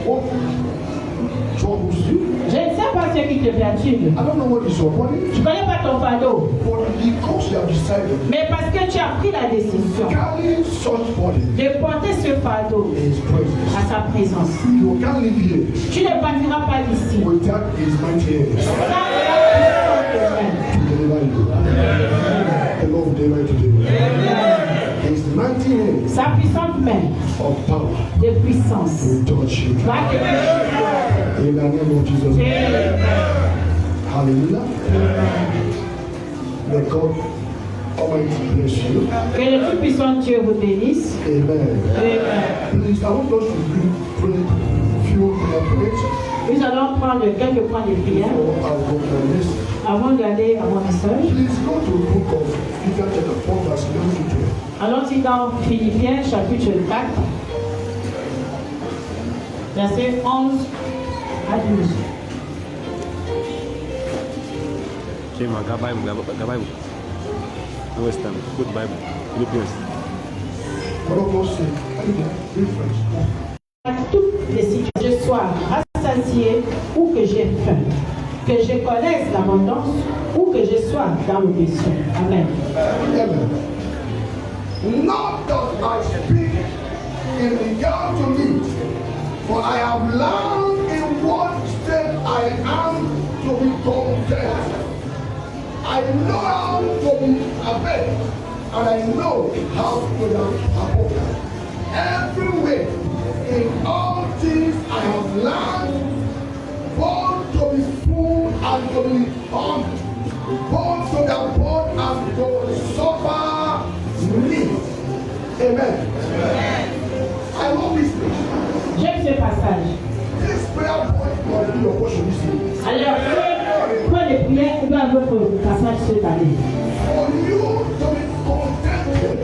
what troubles you. Je ne sais pas ce qui te perturbe. I don't know what is your body. Je ne connais pas ton fardeau. But because you have decided Mais parce que tu as pris la décision carrying such body de porter ce fardeau in His presence, à sa présence, you can't live here tu ne partiras pas d'ici. without His mighty hands Sans la puissance de main. to deliver you. The Lord will deliver you today. His mighty hands Sa puissante main of power de puissance will touch you. va te toucher. In the name of Jesus. Hallelujah. May God Almighty bless you. Que le Tout-Puissant Dieu vous bénisse. Amen. Amen. Please, I want us to pray few prayer points Nous allons prendre quelques points de prière before I go to this. avant d'aller à mon message. Please go to the book of Philippians chapter 4 verse 11 to 12. Allons-y dans Philippiens chapitre 4, versets 11 à 12. Chema, got Bible. No West Ham, good Bible. Philippians. What of us say? I need a reference. À toutes les situations, que je sois rassasié ou que j'ai faim, que je connaisse l'abondance ou que je sois dans le besoin. Amen. Amen. Not that I speak in regard to me, for I have learned in what state I am to be content. I know how to be happy, and I know how to be happy. Everywhere, in all things I have learned both to be full and to be hungry, both to be poor and to suffer need. Amen. I love this place. J'aime ce passage. This prayer point must be your portion this evening. Alors, point de prière doit votre passage cette année. For you to be contented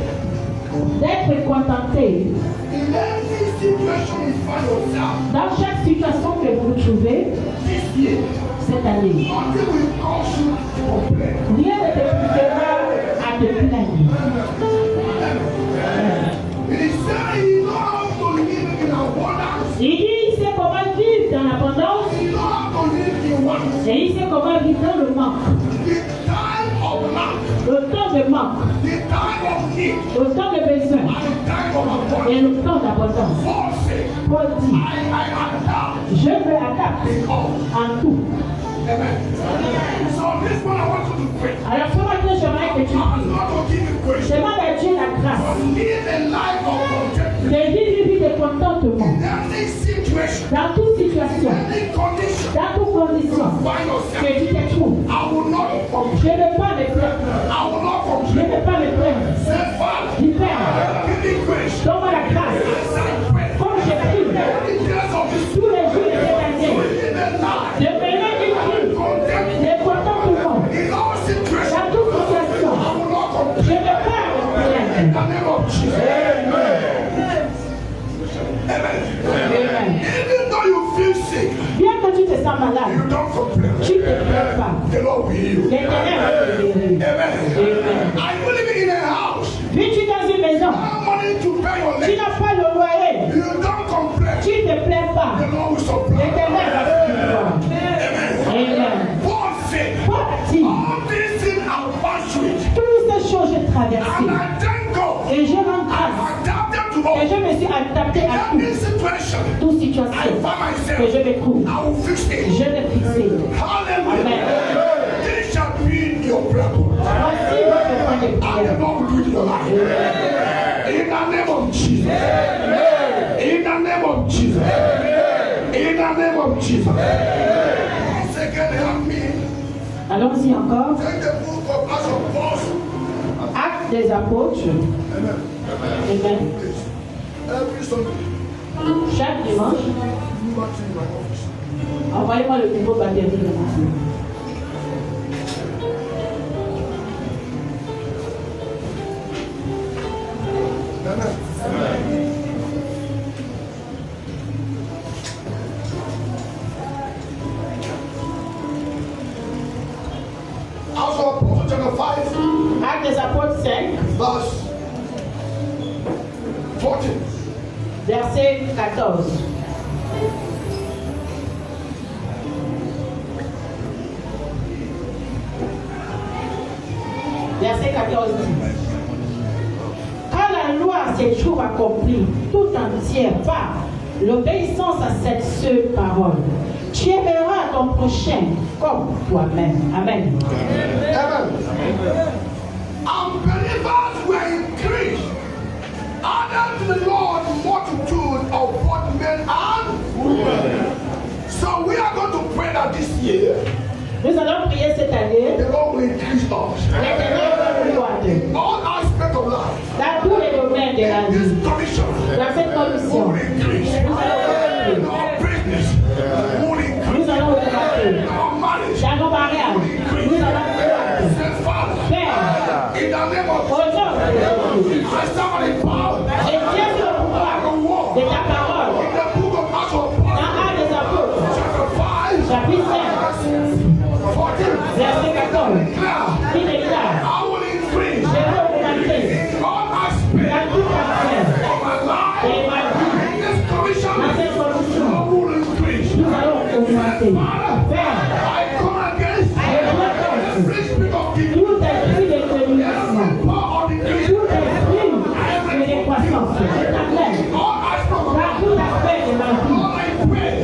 D'être contenté in any situation you find yourself dans chaque situation que vous trouvez this year. cette année. Nothing will cause you to complain. Rien ne te poussera à te plaindre. It is saying you know how to live in abundance. Il dit, il sait comment vivre dans l'abondance You know how to live in want. et il sait comment vivre dans le manque. The time of lack, Le temps de manque, the time of need, le temps de besoin and the time of abundance. et le temps d'abondance. Paul said, Paul dit, I adapt je me adapte because. en tout. Amen. So this one I want you to pray. Alors ce matin, j'aimerais que tu I'm pries. not to give you Je question. demande à Dieu la grâce But live a life of contentment. de vivre une vie de contentement In any situation, dans toute situation, any condition dans toute condition find yourself, que tu te trouves. I will not Je complain. ne veux pas me plaindre. I will not Je ne complain. veux pas me plaindre. Say, Father, Du Père, give me grace. donne-moi la grâce. As I pray, Comme je prie all the days of this tous les jours de cette année, live a life de mener une vie of contentment. de contentement In all situations, dans toute situation. I will not Je complain. ne veux pas me In plaindre. the name of Jesus. Amen. Amen. Even though you feel sick, Bien que tu te sens malade, you don't complain. tu ne te plains pas. The Lord will heal you. L'Éternel va te guérir. Amen. Amen. Are you living in a house? Vis-tu dans une maison? No money to pay your Tu rent. n'as pas le loyer. You don't complain. Tu ne te plains pas. The Lord will supply. L'Éternel va te guérir. Amen. Amen. Paul said, Paul a dit, all these things are passed through it. toutes ces choses j'ai And traversées. I thank God. Et je rends grâce. I adapted to Et all. je me suis adapté à In tout. this situation, Toute I situation find que myself. je me trouve. I will fix it. Je vais fixer. Hallelujah. This shall be your prayer point. Voici votre point de And the prière. Lord will do it in your life. In the name of Jesus. In the name of Jesus. In the name of Jesus. Once again, help me. Allons-y encore. Take the book of Acts of Apostles. Actes des apôtres. Amen. Amen. Every Sunday, Chaque dimanche, you back to my office. envoyez-moi le nouveau batterie de mon fils. Amen. Acts of Apostles chapter 5, Actes des apôtres 5, verse 14. verset 14. Verset 14 dit. Quand la loi s'est toujours accomplie tout entière par l'obéissance à cette seule parole, tu aimeras ton prochain comme toi-même. Amen. Amen. Unbelievers were increased. Added to the Lord multitude of both men and women. So we are going to pray that this year Nous allons prier cette année. the Lord will increase us. L'Éternel va nous garder. All aspects of life. Dans tous les domaines de la vie. This commission Dans cette commission, will increase. nous allons Our business will increase. Nous allons augmenter. Our marriage Dans nos mariages, nous allons augmenter. say, Father, Père, in the name of au nom de Jésus, I stand in power. et tiens sur le pouvoir de ta parole. In the book of Acts of Dans Paul, Actes des Apôtres, chapter 5, chapitre 5, 14, verset 14, declare, il déclare, I will increase je vais augmenter in all dans aspects toute affaire of my life. et ma vie. In this commission, Dans cette commission, I will increase. nous allons augmenter. Père, I come against je dois every spirit of evil, tout esprit de communication, power of the enemy, tout esprit de décroissance, je t'appelle all aspects of dans tout aspect de ma vie. all I pray.